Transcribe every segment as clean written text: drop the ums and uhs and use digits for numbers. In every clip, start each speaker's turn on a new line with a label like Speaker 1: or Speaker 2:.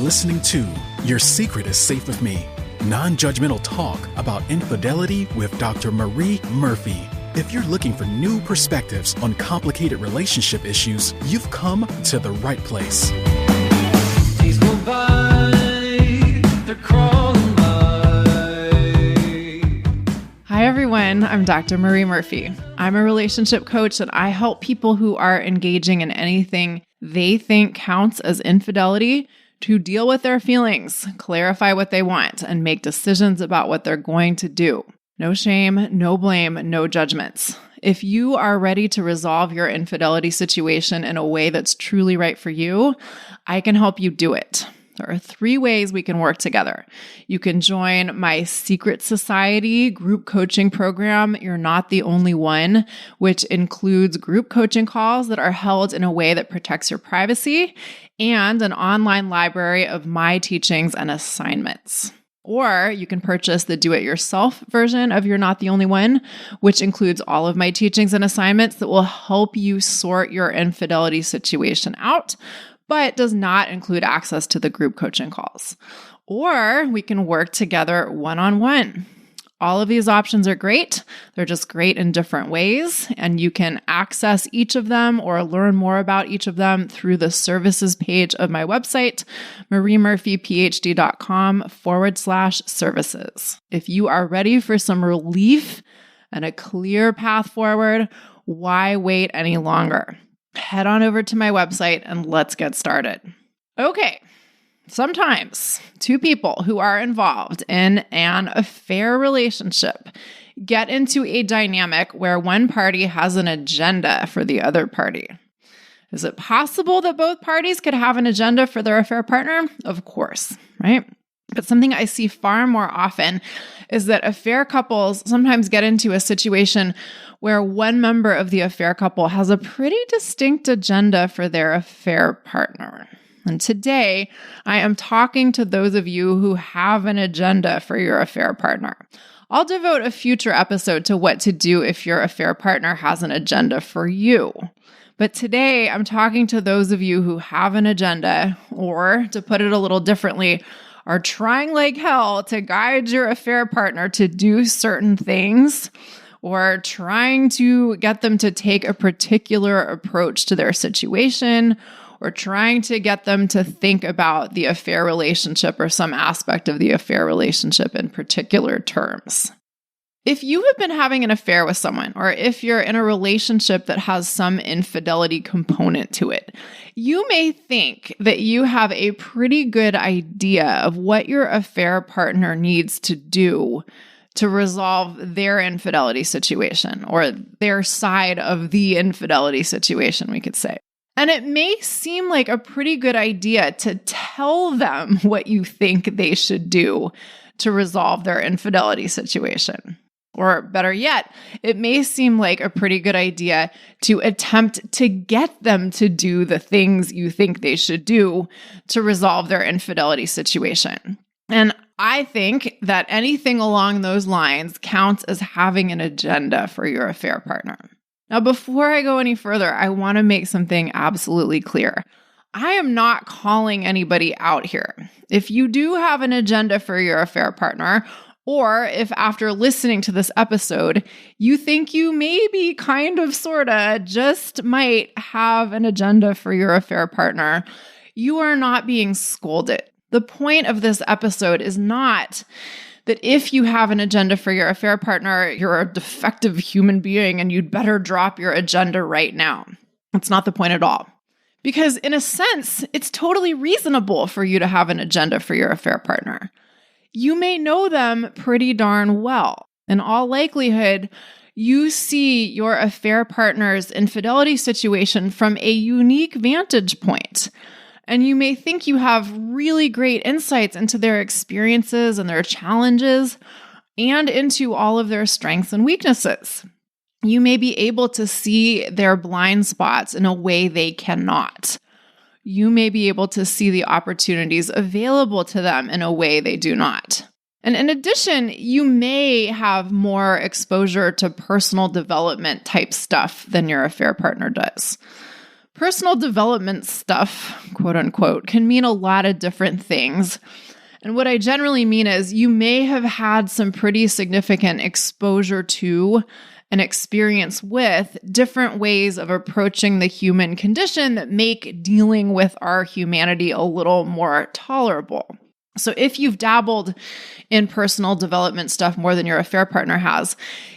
Speaker 1: listening to Your Secret is Safe with Me, non-judgmental talk about infidelity with Dr. Marie Murphy. If you're looking for new perspectives on complicated relationship issues, you've come to the right place.
Speaker 2: Days go by, they're crawling by.
Speaker 3: Hi, everyone. I'm Dr. Marie Murphy. I'm a relationship coach and I help people who are engaging in anything they think counts as infidelity to deal with their feelings, clarify what they want, and make decisions about what they're going to do. No shame, no blame, no judgments. If you are ready to resolve your infidelity situation in a way that's truly right for you, I can help you do it. There are 3 ways we can work together. You can join my Secret Society group coaching program, You're Not the Only One, which includes group coaching calls that are held in a way that protects your privacy, and an online library of my teachings and assignments. Or you can purchase the do-it-yourself version of You're Not the Only One, which includes all of my teachings and assignments that will help you sort your infidelity situation out, but does not include access to the group coaching calls. Or we can work together one-on-one. All of these options are great. They're just great in different ways, and you can access each of them or learn more about each of them through the services page of my website, mariemurphyphd.com/services. If you are ready for some relief and a clear path forward, why wait any longer? Head on over to my website and let's get started. Okay. Sometimes 2 people who are involved in an affair relationship get into a dynamic where one party has an agenda for the other party. Is it possible that both parties could have an agenda for their affair partner? Of course, right? But something I see far more often is that affair couples sometimes get into a situation where one member of the affair couple has a pretty distinct agenda for their affair partner. And today, I am talking to those of you who have an agenda for your affair partner. I'll devote a future episode to what to do if your affair partner has an agenda for you. But today, I'm talking to those of you who have an agenda, or to put it a little differently, are trying like hell to guide your affair partner to do certain things, or trying to get them to take a particular approach to their situation, or trying to get them to think about the affair relationship or some aspect of the affair relationship in particular terms. If you have been having an affair with someone, or if you're in a relationship that has some infidelity component to it, you may think that you have a pretty good idea of what your affair partner needs to do to resolve their infidelity situation, or their side of the infidelity situation, we could say. And it may seem like a pretty good idea to tell them what you think they should do to resolve their infidelity situation. Or better yet, it may seem like a pretty good idea to attempt to get them to do the things you think they should do to resolve their infidelity situation. And I think that anything along those lines counts as having an agenda for your affair partner. Now, before I go any further, I want to make something absolutely clear. I am not calling anybody out here. If you do have an agenda for your affair partner, or if after listening to this episode, you think you maybe kind of, sorta, just might have an agenda for your affair partner, you are not being scolded. The point of this episode is not that if you have an agenda for your affair partner, you're a defective human being and you'd better drop your agenda right now. That's not the point at all. Because in a sense, it's totally reasonable for you to have an agenda for your affair partner. You may know them pretty darn well. In all likelihood, you see your affair partner's infidelity situation from a unique vantage point. And you may think you have really great insights into their experiences and their challenges, and into all of their strengths and weaknesses. You may be able to see their blind spots in a way they cannot. You may be able to see the opportunities available to them in a way they do not. And in addition, you may have more exposure to personal development type stuff than your affair partner does. Personal development stuff, quote unquote, can mean a lot of different things. And what I generally mean is you may have had some pretty significant exposure to and experience with different ways of approaching the human condition that make dealing with our humanity a little more tolerable. So if you've dabbled in personal development stuff more than your affair partner has,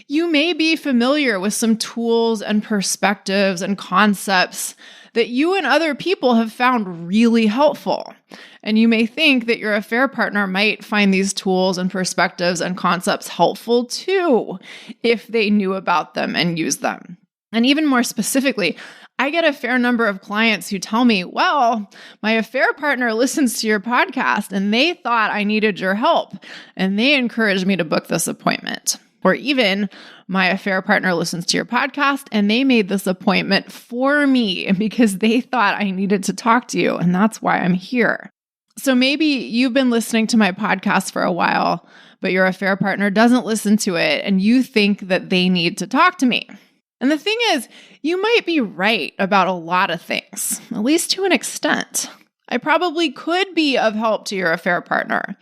Speaker 3: you may be familiar with some tools and perspectives and concepts that you and other people have found really helpful. And you may think that your affair partner might find these tools and perspectives and concepts helpful too, if they knew about them and used them. And even more specifically, I get a fair number of clients who tell me, well, my affair partner listens to your podcast and they thought I needed your help and they encouraged me to book this appointment. Or even my affair partner listens to your podcast and they made this appointment for me because they thought I needed to talk to you and that's why I'm here. So maybe you've been listening to my podcast for a while, but your affair partner doesn't listen to it and you think that they need to talk to me. And the thing is, you might be right about a lot of things, at least to an extent. I probably could be of help to your affair partner.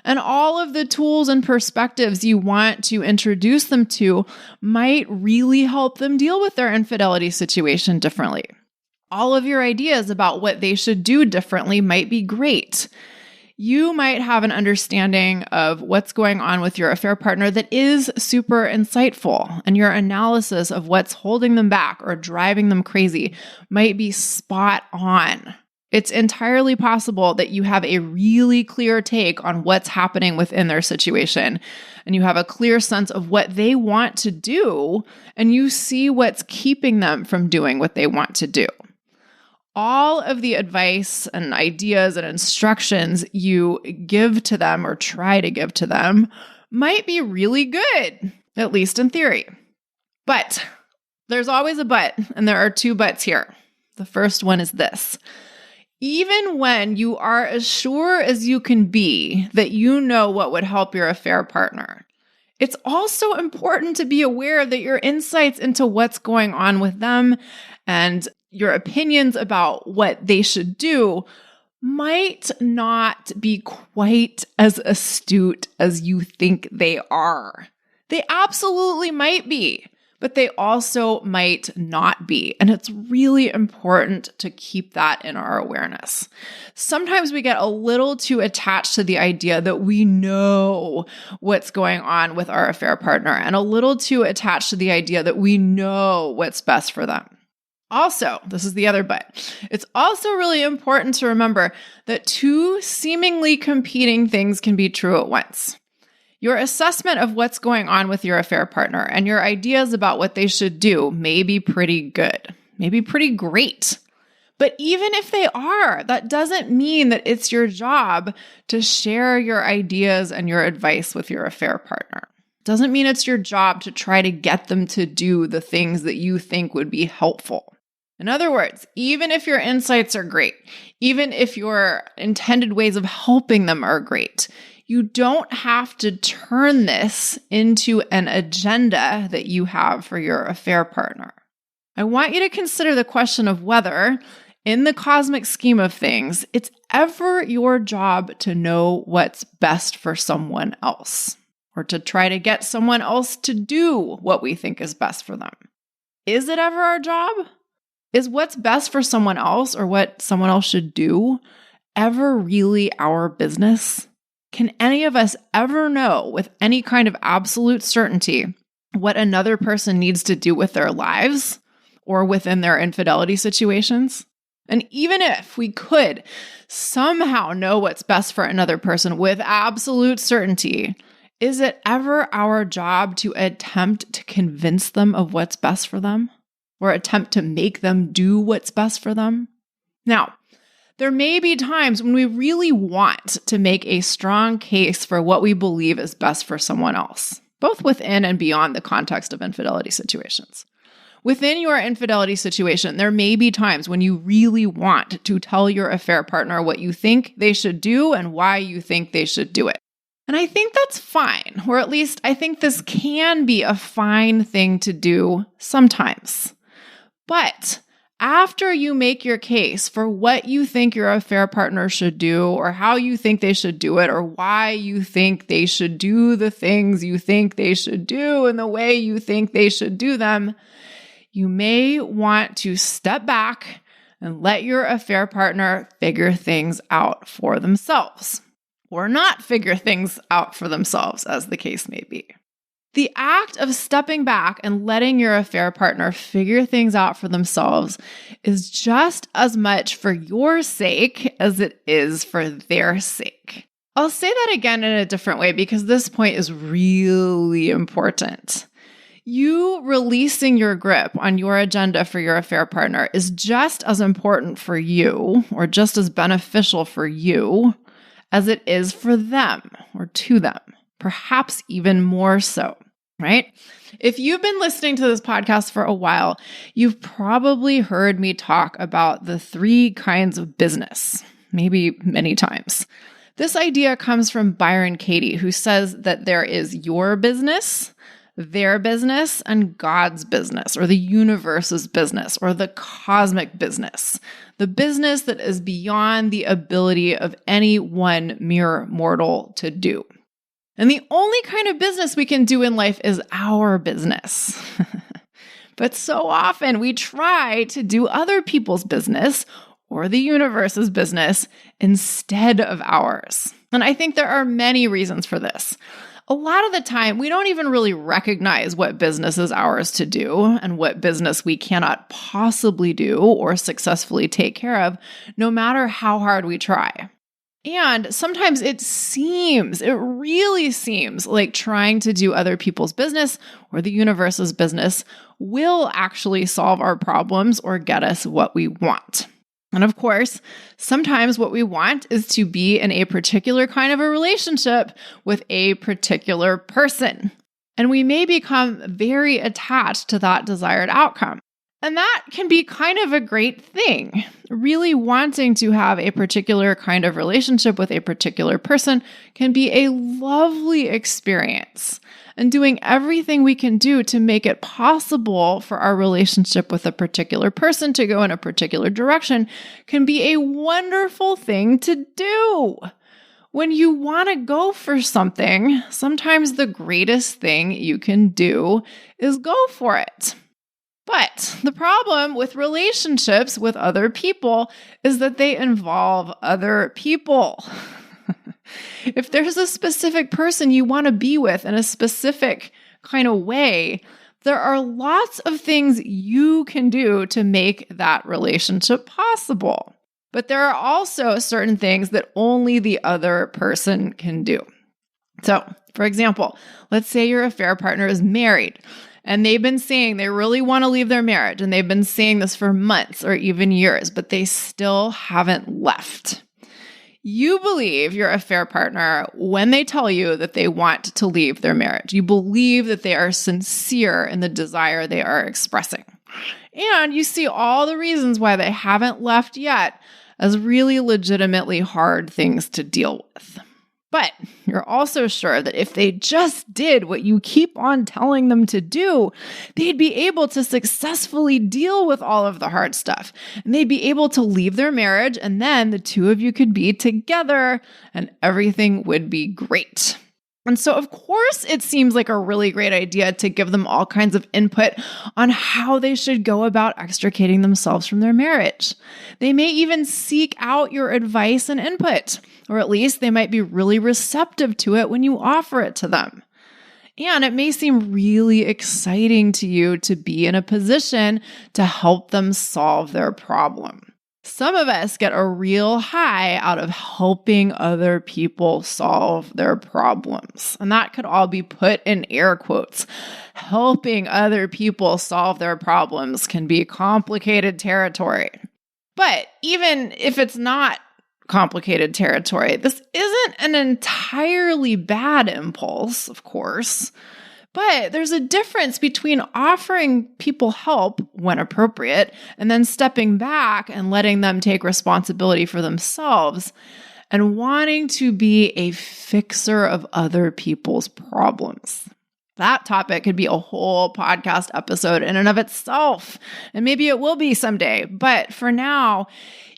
Speaker 3: And all of the tools and perspectives you want to introduce them to might really help them deal with their infidelity situation differently. All of your ideas about what they should do differently might be great. You might have an understanding of what's going on with your affair partner that is super insightful, and your analysis of what's holding them back or driving them crazy might be spot on. It's entirely possible that you have a really clear take on what's happening within their situation, and you have a clear sense of what they want to do, and you see what's keeping them from doing what they want to do. All of the advice and ideas and instructions you give to them or try to give to them might be really good, at least in theory. But there's always a but, and there are two buts here. The first one is this. Even when you are as sure as you can be that you know what would help your affair partner, it's also important to be aware that your insights into what's going on with them and your opinions about what they should do might not be quite as astute as you think they are. They absolutely might be, but they also might not be. And it's really important to keep that in our awareness. Sometimes we get a little too attached to the idea that we know what's going on with our affair partner and a little too attached to the idea that we know what's best for them. Also, this is the other but, it's also really important to remember that two seemingly competing things can be true at once. Your assessment of what's going on with your affair partner and your ideas about what they should do may be pretty good, maybe pretty great. But even if they are, that doesn't mean that it's your job to share your ideas and your advice with your affair partner. It doesn't mean it's your job to try to get them to do the things that you think would be helpful. In other words, even if your insights are great, even if your intended ways of helping them are great, you don't have to turn this into an agenda that you have for your affair partner. I want you to consider the question of whether, in the cosmic scheme of things, it's ever your job to know what's best for someone else, or to try to get someone else to do what we think is best for them. Is it ever our job? Is what's best for someone else or what someone else should do ever really our business? Can any of us ever know with any kind of absolute certainty what another person needs to do with their lives or within their infidelity situations? And even if we could somehow know what's best for another person with absolute certainty, is it ever our job to attempt to convince them of what's best for them? Or attempt to make them do what's best for them? Now, there may be times when we really want to make a strong case for what we believe is best for someone else, both within and beyond the context of infidelity situations. Within your infidelity situation, there may be times when you really want to tell your affair partner what you think they should do and why you think they should do it. And I think that's fine, or at least I think this can be a fine thing to do sometimes. But After you make your case for what you think your affair partner should do, or how you think they should do it, or why you think they should do the things you think they should do in the way you think they should do them, you may want to step back and let your affair partner figure things out for themselves, or not figure things out for themselves, as the case may be. The act of stepping back and letting your affair partner figure things out for themselves is just as much for your sake as it is for their sake. I'll say that again in a different way because this point is really important. You releasing your grip on your agenda for your affair partner is just as important for you, or just as beneficial for you, as it is for them or to them, perhaps even more so. Right? If you've been listening to this podcast for a while, you've probably heard me talk about the 3 kinds of business, maybe many times. This idea comes from Byron Katie, who says that there is your business, their business, and God's business, or the universe's business, or the cosmic business, the business that is beyond the ability of any one mere mortal to do. And the only kind of business we can do in life is our business. But so often we try to do other people's business or the universe's business instead of ours. And I think there are many reasons for this. A lot of the time, we don't even really recognize what business is ours to do and what business we cannot possibly do or successfully take care of, no matter how hard we try. And sometimes it really seems like trying to do other people's business or the universe's business will actually solve our problems or get us what we want. And of course, sometimes what we want is to be in a particular kind of a relationship with a particular person. And we may become very attached to that desired outcome. And that can be kind of a great thing. Really wanting to have a particular kind of relationship with a particular person can be a lovely experience. And doing everything we can do to make it possible for our relationship with a particular person to go in a particular direction can be a wonderful thing to do. When you want to go for something, sometimes the greatest thing you can do is go for it. But the problem with relationships with other people is that they involve other people. If there's a specific person you want to be with in a specific kind of way, there are lots of things you can do to make that relationship possible. But there are also certain things that only the other person can do. So, for example, let's say your affair partner is married. And they've been saying they really want to leave their marriage. And they've been saying this for months or even years, but they still haven't left. You believe your affair partner when they tell you that they want to leave their marriage. You believe that they are sincere in the desire they are expressing. And you see all the reasons why they haven't left yet as really legitimately hard things to deal with. But you're also sure that if they just did what you keep on telling them to do, they'd be able to successfully deal with all of the hard stuff. And they'd be able to leave their marriage, and then the two of you could be together and everything would be great. And so, of course, it seems like a really great idea to give them all kinds of input on how they should go about extricating themselves from their marriage. They may even seek out your advice and input, or at least they might be really receptive to it when you offer it to them. And it may seem really exciting to you to be in a position to help them solve their problem. Some of us get a real high out of helping other people solve their problems. And that could all be put in air quotes. Helping other people solve their problems can be complicated territory. But even if it's not complicated territory, this isn't an entirely bad impulse, of course. But there's a difference between offering people help when appropriate and then stepping back and letting them take responsibility for themselves and wanting to be a fixer of other people's problems. That topic could be a whole podcast episode in and of itself, and maybe it will be someday. But for now,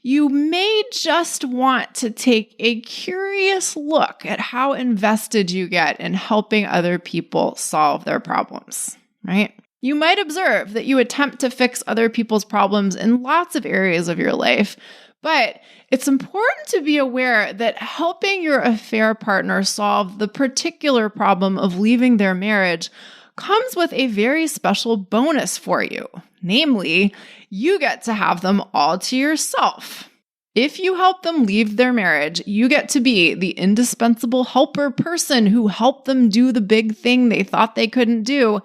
Speaker 3: you may just want to take a curious look at how invested you get in helping other people solve their problems, right? You might observe that you attempt to fix other people's problems in lots of areas of your life, but it's important to be aware that helping your affair partner solve the particular problem of leaving their marriage comes with a very special bonus for you. Namely, you get to have them all to yourself. If you help them leave their marriage, you get to be the indispensable helper person who helped them do the big thing they thought they couldn't do.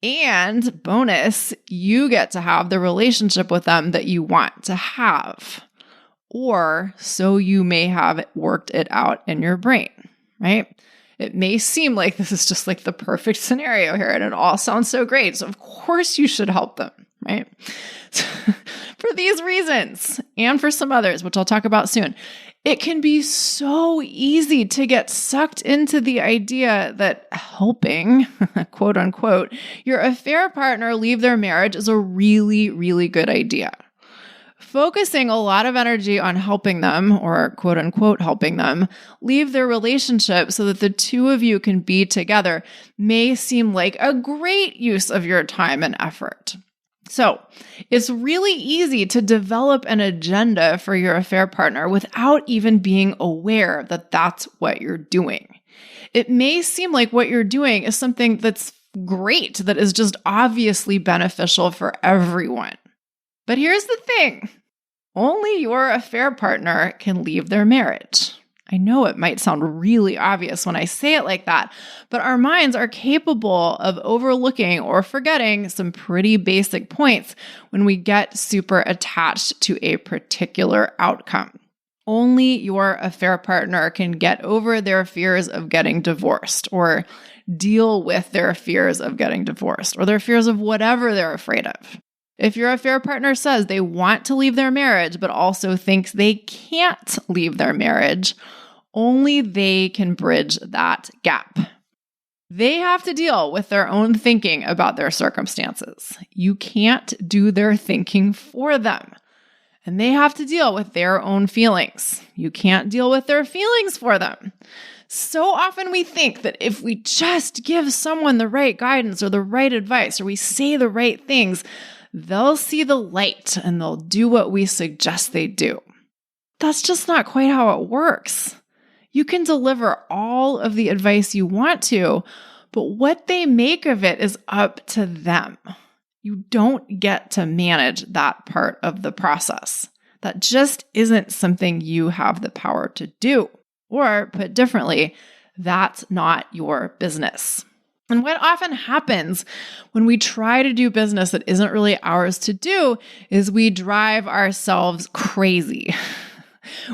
Speaker 3: And bonus, you get to have the relationship with them that you want to have. Or so you may have worked it out in your brain, right? It may seem like this is just like the perfect scenario here and it all sounds so great. So of course you should help them, right? For these reasons and for some others, which I'll talk about soon, it can be so easy to get sucked into the idea that helping, quote unquote, your affair partner leave their marriage is a really, really good idea. Focusing a lot of energy on helping them, or quote unquote helping them, leave their relationship so that the two of you can be together may seem like a great use of your time and effort. So it's really easy to develop an agenda for your affair partner without even being aware that that's what you're doing. It may seem like what you're doing is something that's great, that is just obviously beneficial for everyone. But here's the thing. Only your affair partner can leave their marriage. I know it might sound really obvious when I say it like that, but our minds are capable of overlooking or forgetting some pretty basic points when we get super attached to a particular outcome. Only your affair partner can get over their fears of getting divorced or deal with their fears of getting divorced or their fears of whatever they're afraid of. If your affair partner says they want to leave their marriage, but also thinks they can't leave their marriage, only they can bridge that gap. They have to deal with their own thinking about their circumstances. You can't do their thinking for them. And they have to deal with their own feelings. You can't deal with their feelings for them. So often we think that if we just give someone the right guidance or the right advice, or we say the right things, they'll see the light and they'll do what we suggest they do. That's just not quite how it works. You can deliver all of the advice you want to, but what they make of it is up to them. You don't get to manage that part of the process. That just isn't something you have the power to do. Or put differently, that's not your business. And what often happens when we try to do business that isn't really ours to do is we drive ourselves crazy.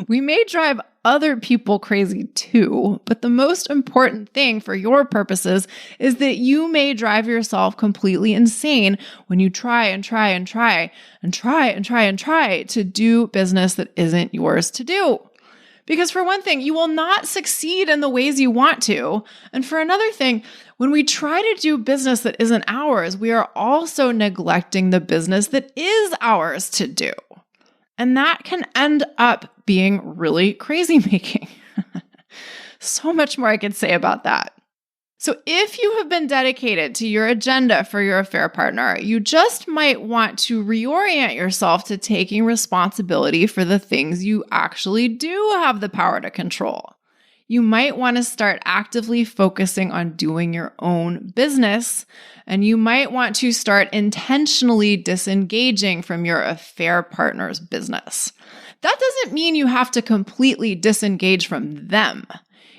Speaker 3: We may drive other people crazy too, but the most important thing for your purposes is that you may drive yourself completely insane when you try to do business that isn't yours to do. Because for one thing, you will not succeed in the ways you want to. And for another thing, when we try to do business that isn't ours, we are also neglecting the business that is ours to do. And that can end up being really crazy making. So much more I could say about that. So if you have been dedicated to your agenda for your affair partner, you just might want to reorient yourself to taking responsibility for the things you actually do have the power to control. You might want to start actively focusing on doing your own business, and you might want to start intentionally disengaging from your affair partner's business. That doesn't mean you have to completely disengage from them.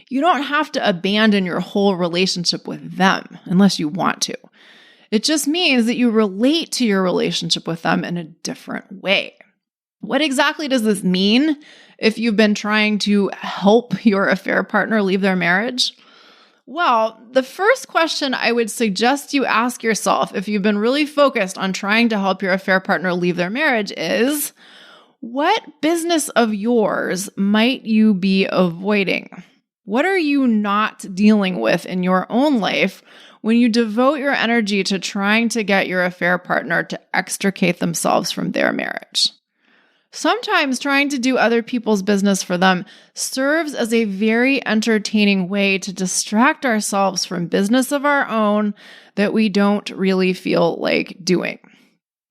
Speaker 3: You don't have to abandon your whole relationship with them unless you want to. It just means that you relate to your relationship with them in a different way. What exactly does this mean if you've been trying to help your affair partner leave their marriage? Well, the first question I would suggest you ask yourself if you've been really focused on trying to help your affair partner leave their marriage is, what business of yours might you be avoiding? What are you not dealing with in your own life when you devote your energy to trying to get your affair partner to extricate themselves from their marriage? Sometimes trying to do other people's business for them serves as a very entertaining way to distract ourselves from business of our own that we don't really feel like doing.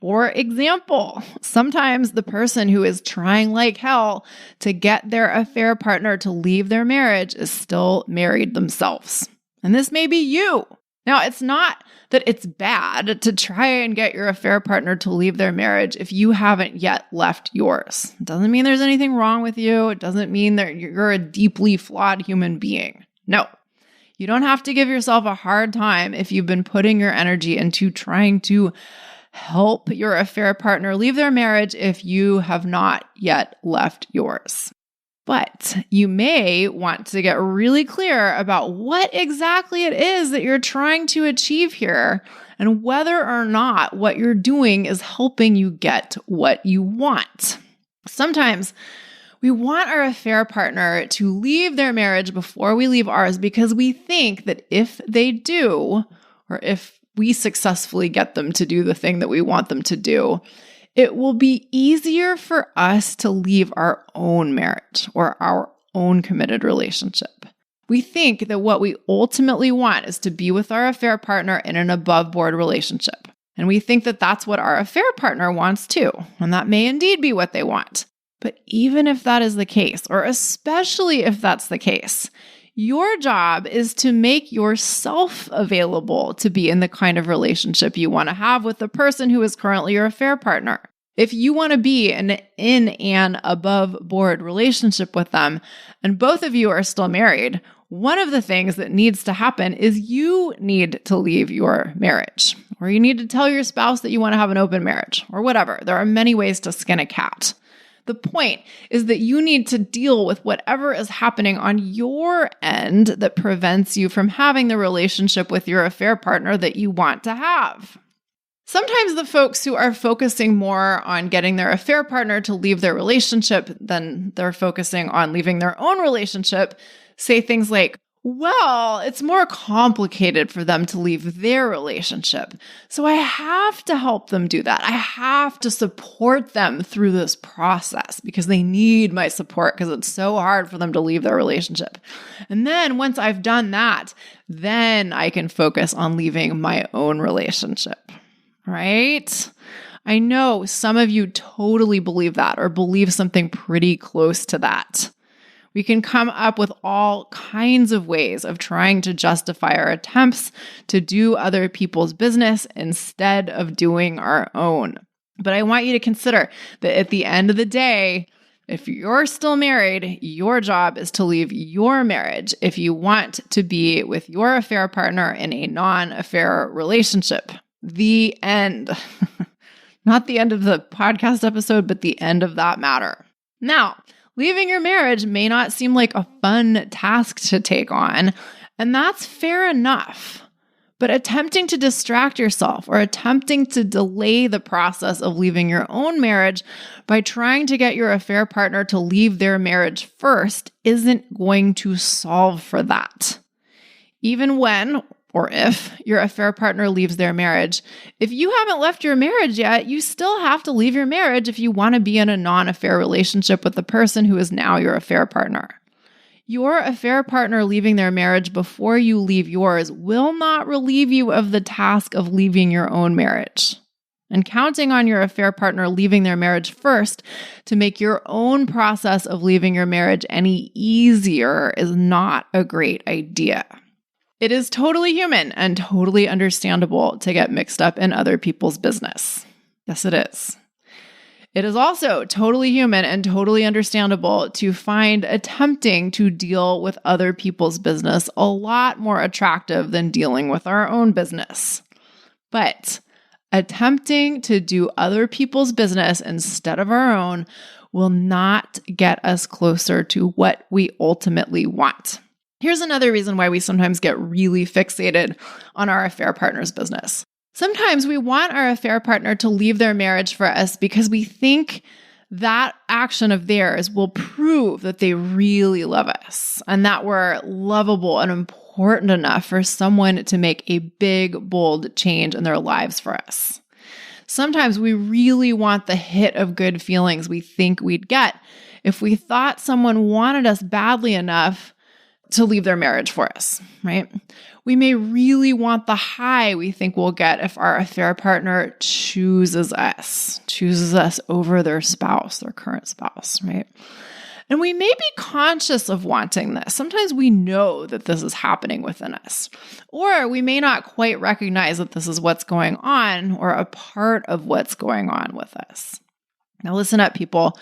Speaker 3: For example, sometimes the person who is trying like hell to get their affair partner to leave their marriage is still married themselves. And this may be you. Now, it's not that it's bad to try and get your affair partner to leave their marriage if you haven't yet left yours. It doesn't mean there's anything wrong with you. It doesn't mean that you're a deeply flawed human being. No, you don't have to give yourself a hard time if you've been putting your energy into trying to help your affair partner leave their marriage if you have not yet left yours. But you may want to get really clear about what exactly it is that you're trying to achieve here and whether or not what you're doing is helping you get what you want. Sometimes we want our affair partner to leave their marriage before we leave ours because we think that if they do, or if we successfully get them to do the thing that we want them to do, it will be easier for us to leave our own marriage or our own committed relationship. We think that what we ultimately want is to be with our affair partner in an above-board relationship. And we think that that's what our affair partner wants too. And that may indeed be what they want. But even if that is the case, or especially if that's the case, your job is to make yourself available to be in the kind of relationship you want to have with the person who is currently your affair partner. If you want to be in an above board relationship with them, and both of you are still married, one of the things that needs to happen is you need to leave your marriage, or you need to tell your spouse that you want to have an open marriage, or whatever. There are many ways to skin a cat. The point is that you need to deal with whatever is happening on your end that prevents you from having the relationship with your affair partner that you want to have. Sometimes the folks who are focusing more on getting their affair partner to leave their relationship than they're focusing on leaving their own relationship say things like, well, it's more complicated for them to leave their relationship, so I have to help them do that. I have to support them through this process because they need my support because it's so hard for them to leave their relationship. And then once I've done that, then I can focus on leaving my own relationship, right? I know some of you totally believe that or believe something pretty close to that. We can come up with all kinds of ways of trying to justify our attempts to do other people's business instead of doing our own. But I want you to consider that at the end of the day, if you're still married, your job is to leave your marriage if you want to be with your affair partner in a non-affair relationship. The end. Not the end of the podcast episode, but the end of that matter. Now, leaving your marriage may not seem like a fun task to take on, and that's fair enough. But attempting to distract yourself or attempting to delay the process of leaving your own marriage by trying to get your affair partner to leave their marriage first isn't going to solve for that. Even when, or if, your affair partner leaves their marriage, if you haven't left your marriage yet, you still have to leave your marriage if you want to be in a non-affair relationship with the person who is now your affair partner. Your affair partner leaving their marriage before you leave yours will not relieve you of the task of leaving your own marriage. And counting on your affair partner leaving their marriage first to make your own process of leaving your marriage any easier is not a great idea. It is totally human and totally understandable to get mixed up in other people's business. Yes, it is. It is also totally human and totally understandable to find attempting to deal with other people's business a lot more attractive than dealing with our own business. But attempting to do other people's business instead of our own will not get us closer to what we ultimately want. Here's another reason why we sometimes get really fixated on our affair partner's business. Sometimes we want our affair partner to leave their marriage for us because we think that action of theirs will prove that they really love us and that we're lovable and important enough for someone to make a big, bold change in their lives for us. Sometimes we really want the hit of good feelings we think we'd get if we thought someone wanted us badly enough to leave their marriage for us, right? We may really want the high we think we'll get if our affair partner chooses us over their spouse, their current spouse, right? And we may be conscious of wanting this. Sometimes we know that this is happening within us, or we may not quite recognize that this is what's going on or a part of what's going on with us. Now, listen up, people.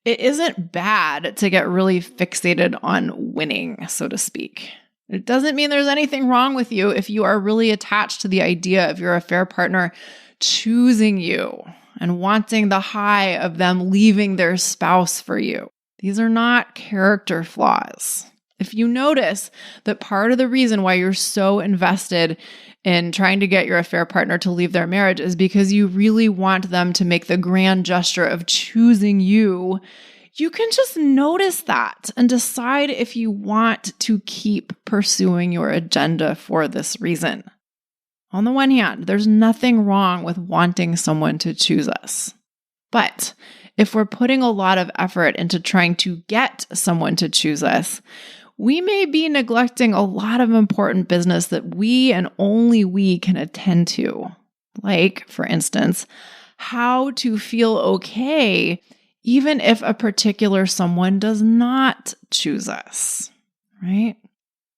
Speaker 3: It isn't bad to get really fixated on winning, so to speak. It doesn't mean there's anything wrong with you if you are really attached to the idea of your affair partner choosing you and wanting the high of them leaving their spouse for you. These are not character flaws. If you notice that part of the reason why you're so invested in trying to get your affair partner to leave their marriage is because you really want them to make the grand gesture of choosing you, you can just notice that and decide if you want to keep pursuing your agenda for this reason. On the one hand, there's nothing wrong with wanting someone to choose us. But if we're putting a lot of effort into trying to get someone to choose us, we may be neglecting a lot of important business that we and only we can attend to. Like, for instance, how to feel okay even if a particular someone does not choose us, right?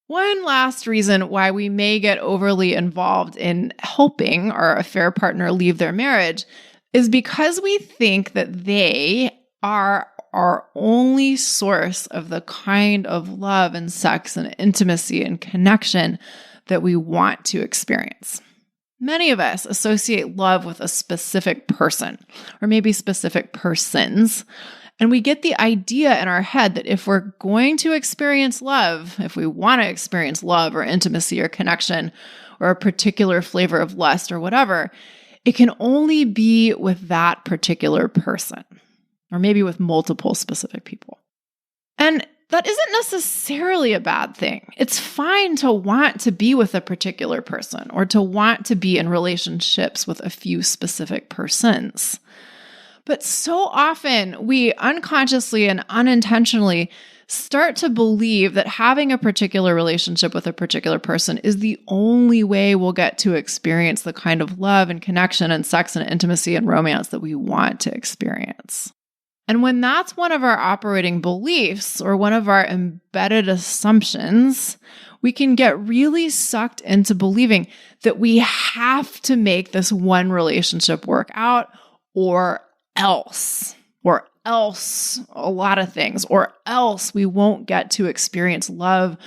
Speaker 3: One last reason why we may get overly involved in helping our affair partner leave their marriage is because we think that they are our only source of the kind of love and sex and intimacy and connection that we want to experience. Many of us associate love with a specific person, or maybe specific persons, and we get the idea in our head that if we're going to experience love, if we want to experience love or intimacy or connection or a particular flavor of lust or whatever, it can only be with that particular person, or maybe with multiple specific people. And that isn't necessarily a bad thing. It's fine to want to be with a particular person or to want to be in relationships with a few specific persons. But so often we unconsciously and unintentionally start to believe that having a particular relationship with a particular person is the only way we'll get to experience the kind of love and connection and sex and intimacy and romance that we want to experience. And when that's one of our operating beliefs or one of our embedded assumptions, we can get really sucked into believing that we have to make this one relationship work out or else a lot of things, or else we won't get to experience love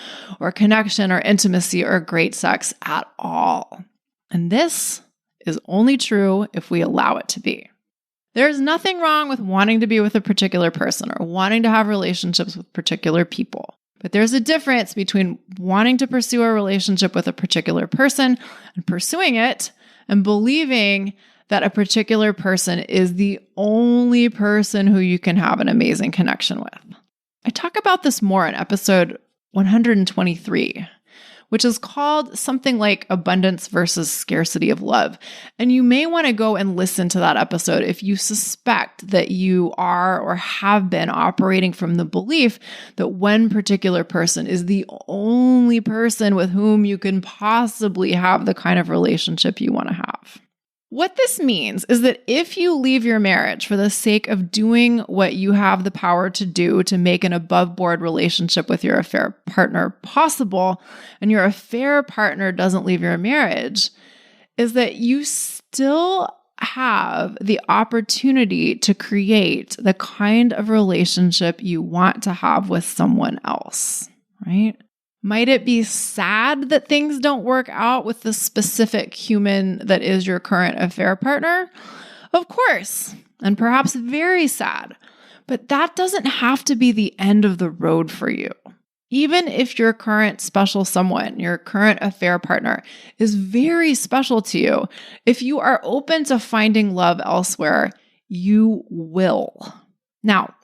Speaker 3: or connection or intimacy or great sex at all. And this is only true if we allow it to be. There's nothing wrong with wanting to be with a particular person or wanting to have relationships with particular people. But there's a difference between wanting to pursue a relationship with a particular person and pursuing it and believing that a particular person is the only person who you can have an amazing connection with. I talk about this more in episode 123, which is called something like abundance versus scarcity of love. And you may want to go and listen to that episode if you suspect that you are or have been operating from the belief that one particular person is the only person with whom you can possibly have the kind of relationship you want to have. What this means is that if you leave your marriage for the sake of doing what you have the power to do to make an above-board relationship with your affair partner possible, and your affair partner doesn't leave your marriage, is that you still have the opportunity to create the kind of relationship you want to have with someone else, right? Might it be sad that things don't work out with the specific human that is your current affair partner? Of course, and perhaps very sad. But that doesn't have to be the end of the road for you. Even if your current special someone, your current affair partner, is very special to you, if you are open to finding love elsewhere, you will. Now,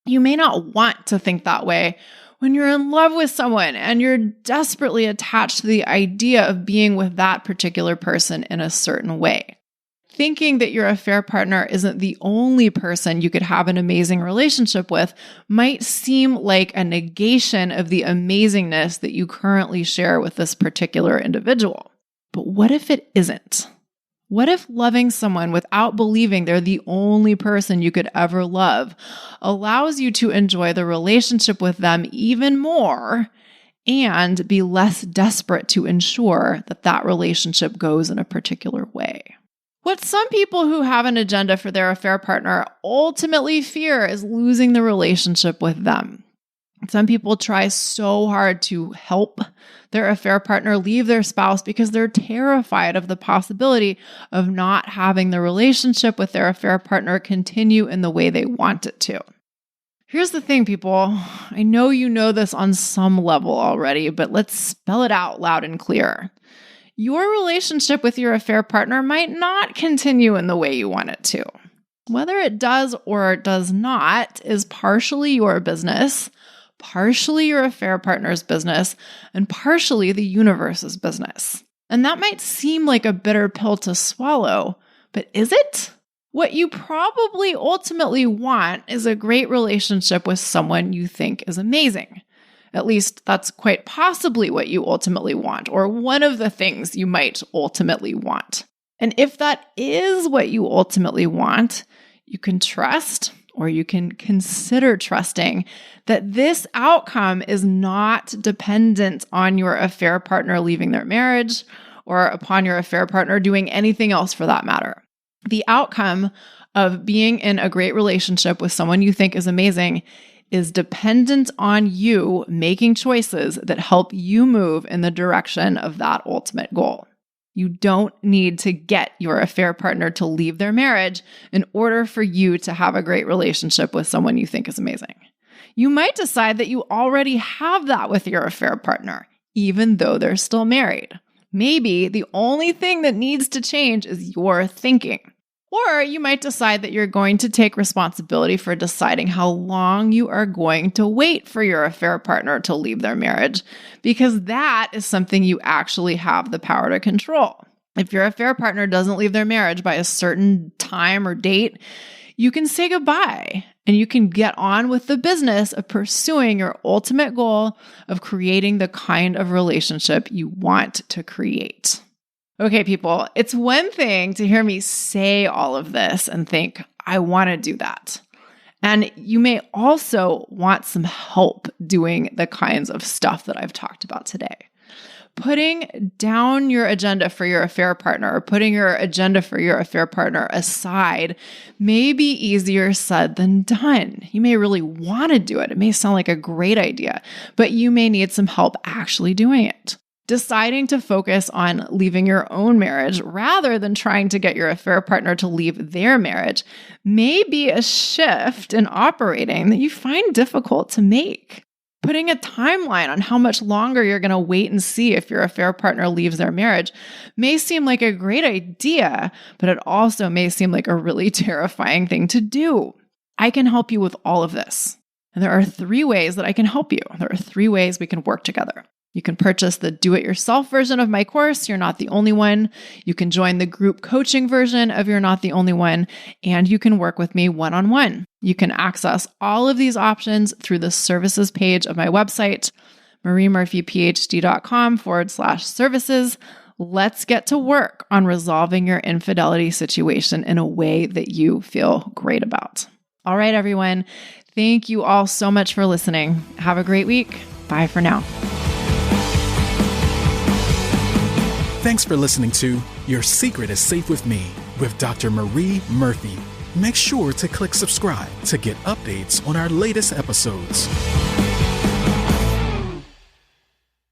Speaker 3: you may not want to think that way when you're in love with someone and you're desperately attached to the idea of being with that particular person in a certain way. Thinking that your affair partner isn't the only person you could have an amazing relationship with might seem like a negation of the amazingness that you currently share with this particular individual. But what if it isn't? What if loving someone without believing they're the only person you could ever love allows you to enjoy the relationship with them even more and be less desperate to ensure that that relationship goes in a particular way? What some people who have an agenda for their affair partner ultimately fear is losing the relationship with them. Some people try so hard to help their affair partner leave their spouse because they're terrified of the possibility of not having the relationship with their affair partner continue in the way they want it to. Here's the thing, people. I know you know this on some level already, but let's spell it out loud and clear. Your relationship with your affair partner might not continue in the way you want it to. Whether it does or does not is partially your business, partially your affair partner's business, and partially the universe's business. And that might seem like a bitter pill to swallow, but is it? What you probably ultimately want is a great relationship with someone you think is amazing. At least that's quite possibly what you ultimately want, or one of the things you might ultimately want. And if that is what you ultimately want, you can trust, or you can consider trusting, that this outcome is not dependent on your affair partner leaving their marriage or upon your affair partner doing anything else for that matter. The outcome of being in a great relationship with someone you think is amazing is dependent on you making choices that help you move in the direction of that ultimate goal. You don't need to get your affair partner to leave their marriage in order for you to have a great relationship with someone you think is amazing. You might decide that you already have that with your affair partner, even though they're still married. Maybe the only thing that needs to change is your thinking. Or you might decide that you're going to take responsibility for deciding how long you are going to wait for your affair partner to leave their marriage, because that is something you actually have the power to control. If your affair partner doesn't leave their marriage by a certain time or date, you can say goodbye and you can get on with the business of pursuing your ultimate goal of creating the kind of relationship you want to create. Okay, people, it's one thing to hear me say all of this and think, I want to do that. And you may also want some help doing the kinds of stuff that I've talked about today. Putting down your agenda for your affair partner or putting your agenda for your affair partner aside may be easier said than done. You may really want to do it. It may sound like a great idea, but you may need some help actually doing it. Deciding to focus on leaving your own marriage rather than trying to get your affair partner to leave their marriage may be a shift in operating that you find difficult to make. Putting a timeline on how much longer you're going to wait and see if your affair partner leaves their marriage may seem like a great idea, but it also may seem like a really terrifying thing to do. I can help you with all of this. And there are 3 ways that I can help you. There are 3 ways we can work together. You can purchase the do-it-yourself version of my course, You're Not the Only One. You can join the group coaching version of You're Not the Only One, and you can work with me one-on-one. You can access all of these options through the services page of my website, mariemurphyphd.com/services. Let's get to work on resolving your infidelity situation in a way that you feel great about. All right, everyone. Thank you all so much for listening. Have a great week. Bye for now.
Speaker 1: Thanks for listening to Your Secret is Safe with Me with Dr. Marie Murphy. Make sure to click subscribe to get updates on our latest episodes.